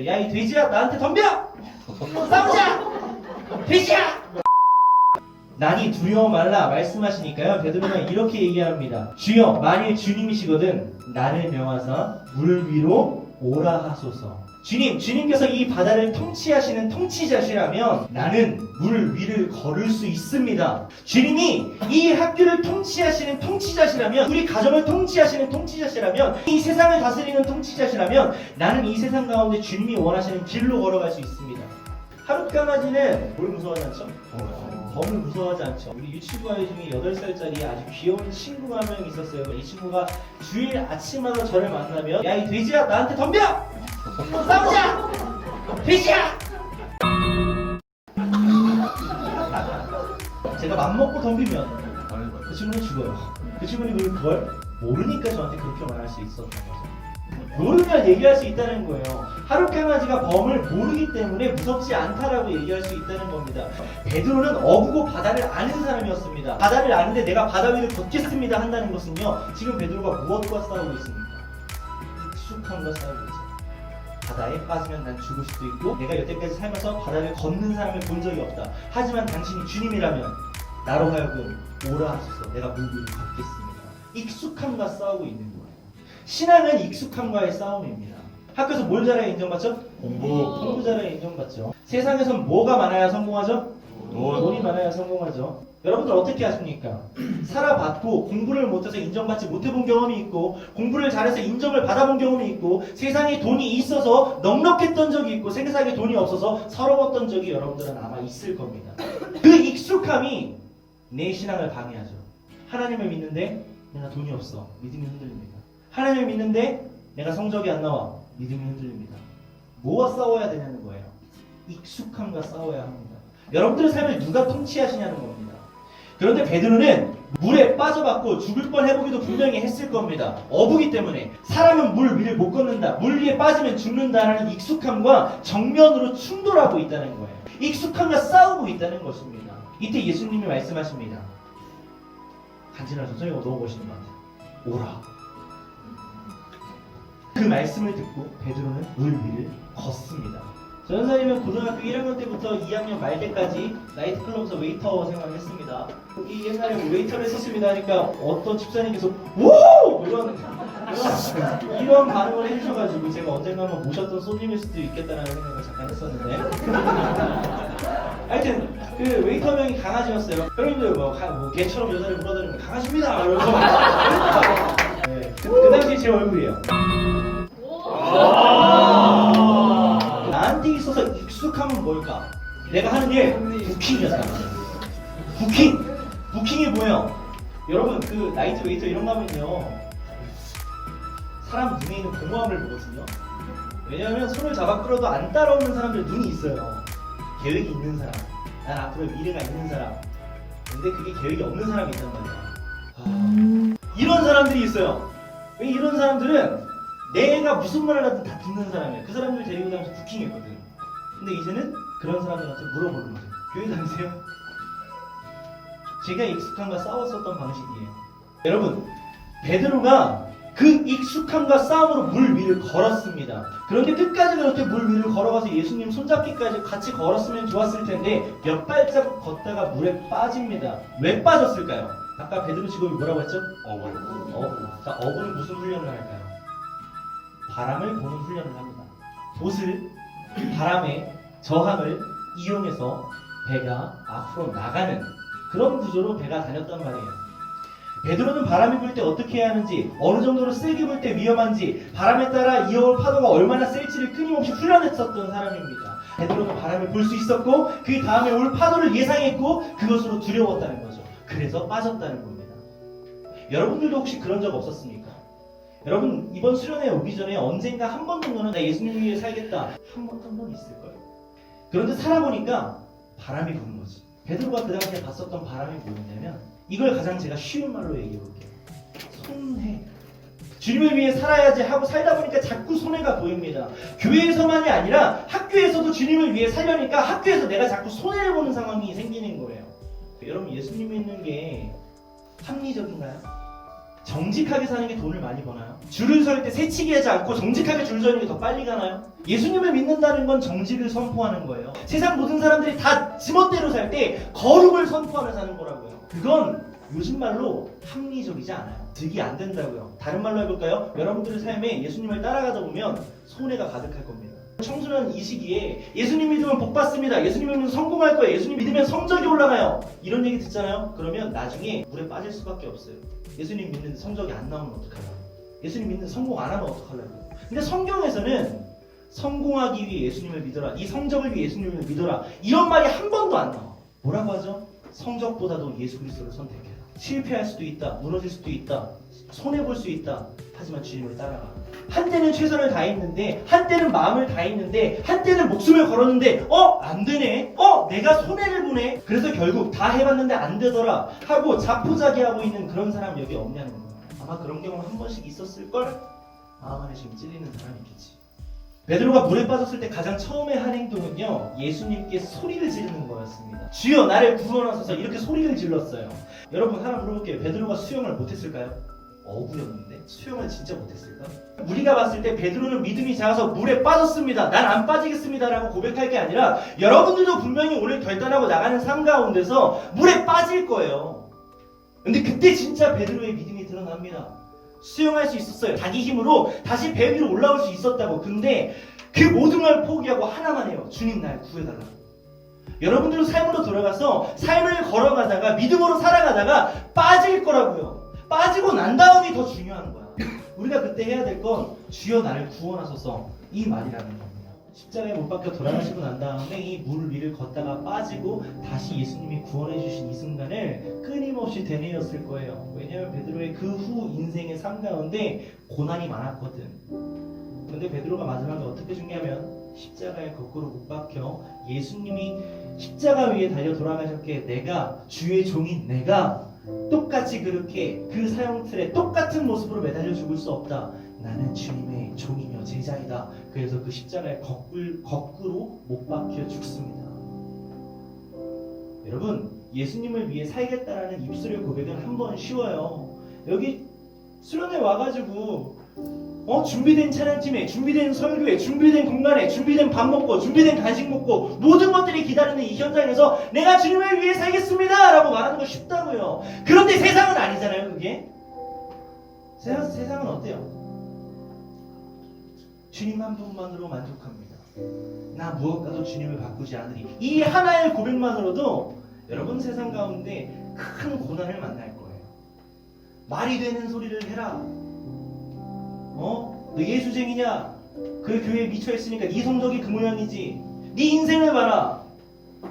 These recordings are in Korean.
야 이 돼지야 나한테 덤벼! 싸우자! 돼지야! 난이 두려워 말라 말씀하시니까요. 베드로는 이렇게 얘기합니다. 주여 만일 주님이시거든 나를 명하사 물 위로 오라 하소서. 주님께서 이 바다를 통치하시는 통치자시라면 나는 물 위를 걸을 수 있습니다. 주님이 이 학교를 통치하시는 통치자시라면, 우리 가정을 통치하시는 통치자시라면, 이 세상을 다스리는 통치자시라면 나는 이 세상 가운데 주님이 원하시는 길로 걸어갈 수 있습니다. 하룻강아지는 뭘 무서워하지 않죠? 범을 무서워하지 않죠. 우리 유치부 아이 중에 8살짜리 아주 귀여운 친구가 한 명 있었어요. 이 친구가 주일 아침마다 저를 만나면 야 이 돼지야 나한테 덤벼! 싸우자! 돼지야! 제가 맘먹고 덤비면 그 친구는 죽어요. 그 친구는 그걸 모르니까 저한테 그렇게 말할 수 있었던 거죠. 모르면 얘기할 수 있다는 거예요. 하룻강아지가 범을 모르기 때문에 무섭지 않다라고 얘기할 수 있다는 겁니다. 베드로는 어부고 바다를 아는 사람이었습니다. 바다를 아는데 내가 바다 위를 걷겠습니다 한다는 것은요, 지금 베드로가 무엇과 싸우고 있습니까? 익숙함과 싸우고 있죠. 바다에 빠지면 난 죽을 수도 있고 내가 여태까지 살면서 바다를 걷는 사람을 본 적이 없다. 하지만 당신이 주님이라면 나로 하여금 오라 하소서. 내가 물 위를 걷겠습니다. 익숙함과 싸우고 있는 거예요. 신앙은 익숙함과의 싸움입니다. 학교에서 뭘 잘해야 인정받죠? 공부 잘해야 인정받죠. 세상에선 뭐가 많아야 성공하죠? 돈이 많아야 성공하죠. 여러분들 어떻게 하십니까? 살아봤고 공부를 못해서 인정받지 못해본 경험이 있고, 공부를 잘해서 인정을 받아본 경험이 있고, 세상에 돈이 있어서 넉넉했던 적이 있고, 세상에 돈이 없어서 서러웠던 적이 여러분들은 아마 있을 겁니다. 그 익숙함이 내 신앙을 방해하죠. 하나님을 믿는데 내가 돈이 없어. 믿음이 흔들립니다. 하나님을 믿는데 내가 성적이 안 나와. 믿음이 흔들립니다. 뭐와 싸워야 되냐는 거예요. 익숙함과 싸워야 합니다. 여러분들의 삶을 누가 통치하시냐는 겁니다. 그런데 베드로는 물에 빠져봤고 죽을 뻔 해보기도 분명히 했을 겁니다. 어부기 때문에. 사람은 물 위를 못 걷는다, 물 위에 빠지면 죽는다라는 익숙함과 정면으로 충돌하고 있다는 거예요. 익숙함과 싸우고 있다는 것입니다. 이때 예수님이 말씀하십니다. 간지나서 저희가 너무 멋있는 것 같아요. 오라. 그 말씀을 듣고 베드로는 물 위를 걷습니다. 저 전사님은 고등학교 1학년 때부터 2학년 말 때까지 나이트클럽에서 웨이터 생활을 했습니다. 이 옛날에 웨이터를 했었습니다 하니까 어떤 집사님께서 오! 이런 반응을 해주셔가지고 제가 언젠가 한번 모셨던 손님일 수도 있겠다라는 생각을 잠깐 했었는데 하여튼 그 웨이터명이 강아지였어요. 여러분들 뭐 개처럼 여자를 물어다니는 강아지입니다 이러면서 네, 그 당시에 제 얼굴이에요. 나한테 있어서 익숙함은 뭘까? 내가 하는 게 부킹이었다. 부킹이 뭐예요? 여러분 그 나이트 웨이터 이런 거 하면요 사람 눈에 있는 공허함을 보거든요. 왜냐하면 손을 잡아 끌어도 안 따라오는 사람들 눈이 있어요. 계획이 있는 사람, 난 앞으로 미래가 있는 사람. 근데 그게 계획이 없는 사람이 있단 말이야. 이런 사람들이 있어요. 왜 이런 사람들은 내가 무슨 말을 하든 다 듣는 사람이야. 그 사람들 데리고 다니면서 부킹했거든. 근데 이제는 그런 사람들한테 물어보는 거죠. 교회 다니세요? 제가 익숙함과 싸웠었던 방식이에요. 여러분, 베드로가 그 익숙함과 싸움으로 물 위를 걸었습니다. 그런데 끝까지 그렇게 물 위를 걸어가서 예수님 손잡기까지 같이 걸었으면 좋았을 텐데 몇 발자국 걷다가 물에 빠집니다. 왜 빠졌을까요? 아까 베드로 직업이 뭐라고 했죠? 어부. 자, 어부는 무슨 훈련을 할까요? 바람을 보는 훈련을 합니다. 돛을 바람의 저항을 이용해서 배가 앞으로 나가는 그런 구조로 배가 다녔단 말이에요. 베드로는 바람이 불 때 어떻게 해야 하는지, 어느 정도로 세게 불 때 위험한지, 바람에 따라 이어올 파도가 얼마나 셀지를 끊임없이 훈련했었던 사람입니다. 베드로는 바람을 불 수 있었고 그 다음에 올 파도를 예상했고 그것으로 두려웠다는 거죠. 그래서 빠졌다는 겁니다. 여러분들도 혹시 그런 적 없었습니까? 여러분 이번 수련회 오기 전에 언젠가 한 번 정도는 나 예수님 위해 살겠다 한 번 있을걸? 그런데 살아보니까 바람이 부는 거지. 베드로가 그 당시에 봤었던 바람이 뭐였냐면, 이걸 가장 제가 쉬운 말로 얘기해 볼게요. 손해. 주님을 위해 살아야지 하고 살다 보니까 자꾸 손해가 보입니다. 교회에서만이 아니라 학교에서도 주님을 위해 살려니까 학교에서 내가 자꾸 손해를 보는 상황이 생기는 거예요. 여러분 예수님 믿는 게 합리적인가요? 정직하게 사는 게 돈을 많이 버나요? 줄을 설 때 새치기 하지 않고 정직하게 줄 서는 게 더 빨리 가나요? 예수님을 믿는다는 건 정직을 선포하는 거예요. 세상 모든 사람들이 다 지멋대로 살 때 거룩을 선포하며 사는 거라고요. 그건 요즘 말로 합리적이지 않아요. 득이 안 된다고요. 다른 말로 해볼까요? 여러분들의 삶에 예수님을 따라가다 보면 손해가 가득할 겁니다. 청소년 이 시기에 예수님 믿으면 복 받습니다. 예수님 믿으면 성공할 거예요. 예수님 믿으면 성적이 올라가요. 이런 얘기 듣잖아요. 그러면 나중에 물에 빠질 수밖에 없어요. 예수님 믿는데 성적이 안 나오면 어떡하려고? 예수님 믿는데 성공 안 하면 어떡하려고? 근데 성경에서는 성공하기 위해 예수님을 믿어라. 네 성적을 위해 예수님을 믿어라. 이런 말이 한 번도 안 나와. 뭐라고 하죠? 성적보다도 예수 그리스도를 선택해라. 실패할 수도 있다. 무너질 수도 있다. 손해볼 수 있다. 하지만 주님을 따라가. 한때는 최선을 다했는데, 한때는 마음을 다했는데, 한때는 목숨을 걸었는데 안 되네? 내가 손해를 보네? 그래서 결국 다 해봤는데 안 되더라 하고 자포자기하고 있는 그런 사람 여기 없냐는 거예요. 아마 그런 경험 한 번씩 있었을걸? 마음 안에 지금 찔리는 사람이 있겠지. 베드로가 물에 빠졌을 때 가장 처음에 한 행동은요, 예수님께 소리를 지르는 거였습니다. 주여 나를 구원하소서, 이렇게 소리를 질렀어요. 여러분 하나 물어볼게요. 베드로가 수영을 못했을까요? 어부였는데 수영을 진짜 못했을까? 우리가 봤을 때 베드로는 믿음이 작아서 물에 빠졌습니다. 난 안 빠지겠습니다 라고 고백할 게 아니라 여러분들도 분명히 오늘 결단하고 나가는 삶 가운데서 물에 빠질 거예요. 근데 그때 진짜 베드로의 믿음이 드러납니다. 수영할 수 있었어요. 자기 힘으로 다시 배 위로 올라올 수 있었다고. 근데 그 모든 걸 포기하고 하나만 해요. 주님 날 구해달라고. 여러분들은 삶으로 돌아가서 삶을 걸어가다가 믿음으로 살아가다가 빠질 거라고요. 빠지고 난 다음이 더 중요한 거야. 우리가 그때 해야 될 건 주여 나를 구원하소서, 이 말이라는 겁니다. 십자가에 못 박혀 돌아가시고 난 다음에 이 물 위를 걷다가 빠지고 다시 예수님이 구원해 주신 이 순간을 끊임없이 되뇌었을 거예요. 왜냐하면 베드로의 그 후 인생의 삶 가운데 고난이 많았거든. 그런데 베드로가 마지막에 어떻게 죽냐면 십자가에 거꾸로 못 박혀 예수님이 십자가 위에 달려 돌아가셨기에 내가, 주의 종인 내가 똑같이 그렇게 그 사형틀에 똑같은 모습으로 매달려 죽을 수 없다. 나는 주님의 종이며 제자이다. 그래서 그 십자가에 거꾸로 못 박혀 죽습니다. 여러분, 예수님을 위해 살겠다라는 입술의 고백은 한 번 쉬워요. 여기 수련회 와가지고 준비된 찬양팀에, 준비된 설교에, 준비된 공간에, 준비된 밥 먹고, 준비된 간식 먹고, 모든 것들이 기다리는 이 현장에서 내가 주님을 위해 살겠습니다 라고 말하는 거 쉽다고요. 그런데 세상은 아니잖아요. 그게 세상은 어때요? 주님 한 분만으로 만족합니다. 나 무엇과도 주님을 바꾸지 않으리. 이 하나의 고백만으로도 여러분 세상 가운데 큰 고난을 만날 거예요. 말이 되는 소리를 해라. 너 예수쟁이냐? 그 교회에 미쳐있으니까 네 성적이 그 모양이지. 네 인생을 봐라.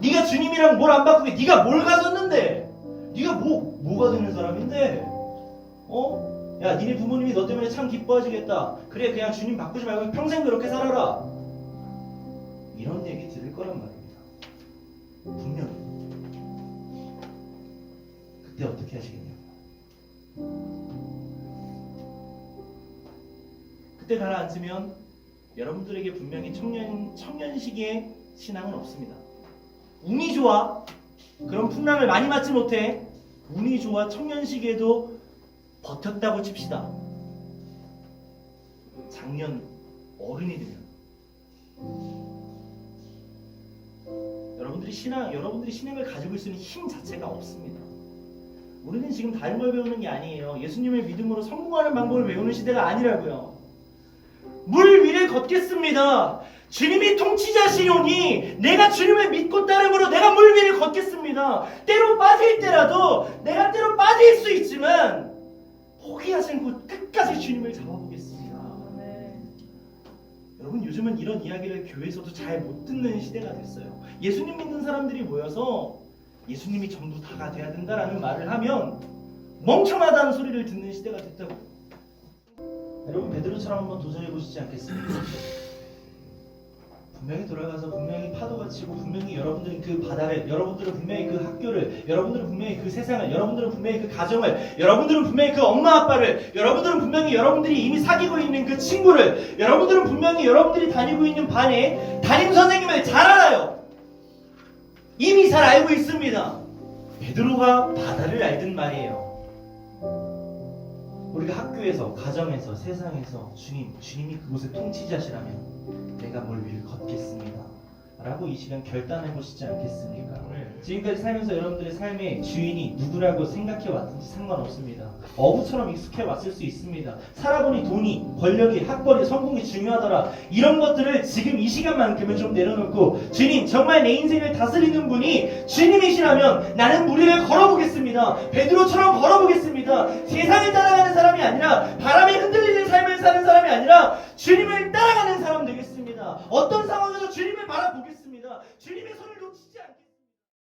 네가 주님이랑 뭘 안 바꾸게, 네가 뭘 가졌는데, 네가 뭐가 되는 사람인데, 야 니네 부모님이 너 때문에 참 기뻐하시겠다. 그래 그냥 주님 바꾸지 말고 평생 그렇게 살아라. 이런 얘기 들을 거란 말입니다. 분명히. 그때 어떻게 하시겠냐고. 그때 가라앉으면 여러분들에게 분명히 청년 시기의 신앙은 없습니다. 운이 좋아. 그런 풍랑을 많이 맞지 못해. 운이 좋아 청년 시기에도 버텼다고 칩시다. 작년 어른이 되면 여러분들이 신앙을 가지고 있는 힘 자체가 없습니다. 우리는 지금 다른 걸 배우는 게 아니에요. 예수님의 믿음으로 성공하는 방법을 배우는 시대가 아니라고요. 물 위를 걷겠습니다. 주님이 통치자시오니 내가 주님을 믿고 따름으로 내가 물 위를 걷겠습니다. 때로 빠질 때라도 내가 때로 빠질 수 있지만 포기하지 않고 끝까지 주님을 잡아보겠습니다. 여러분 요즘은 이런 이야기를 교회에서도 잘 못 듣는 시대가 됐어요. 예수님 믿는 사람들이 모여서 예수님이 전부 다가 돼야 된다라는 말을 하면 멍청하다는 소리를 듣는 시대가 됐다고. 여러분 베드로처럼 한번 도전해 보시지 않겠습니까? 분명히 돌아가서 분명히 파도가 치고 분명히 여러분들은 그 바다를, 여러분들은 분명히 그 학교를, 여러분들은 분명히 그 세상을, 여러분들은 분명히 그 가정을, 여러분들은 분명히 그 엄마 아빠를, 여러분들은 분명히 여러분들이 이미 사귀고 있는 그 친구를, 여러분들은 분명히 여러분들이 다니고 있는 반에 담임 선생님을 잘 알아요. 이미 잘 알고 있습니다. 베드로가 바다를 알든 말이에요. 우리가 학교에서, 가정에서, 세상에서 주님이 그곳의 통치자시라면 내가 뭘 위를 걷겠습니다 라고 이 시간 결단해 보시지 않겠습니까? 지금까지 살면서 여러분들의 삶의 주인이 누구라고 생각해 왔든지 상관없습니다. 어부처럼 익숙해 왔을 수 있습니다. 살아보니 돈이, 권력이, 학벌이, 성공이 중요하더라. 이런 것들을 지금 이 시간만큼은 좀 내려놓고 주님, 정말 내 인생을 다스리는 분이 주님이시라면 나는 무리를 걸어보겠습니다. 베드로처럼 걸어보겠습니다. 세상을 따라가는 사람이 아니라, 바람에 흔들리는 삶을 사는 사람이 아니라 주님을 따라가는 사람 되겠습니다. 어떤 상황에서 주님을 바라보겠습니다. 주님의 손을 놓지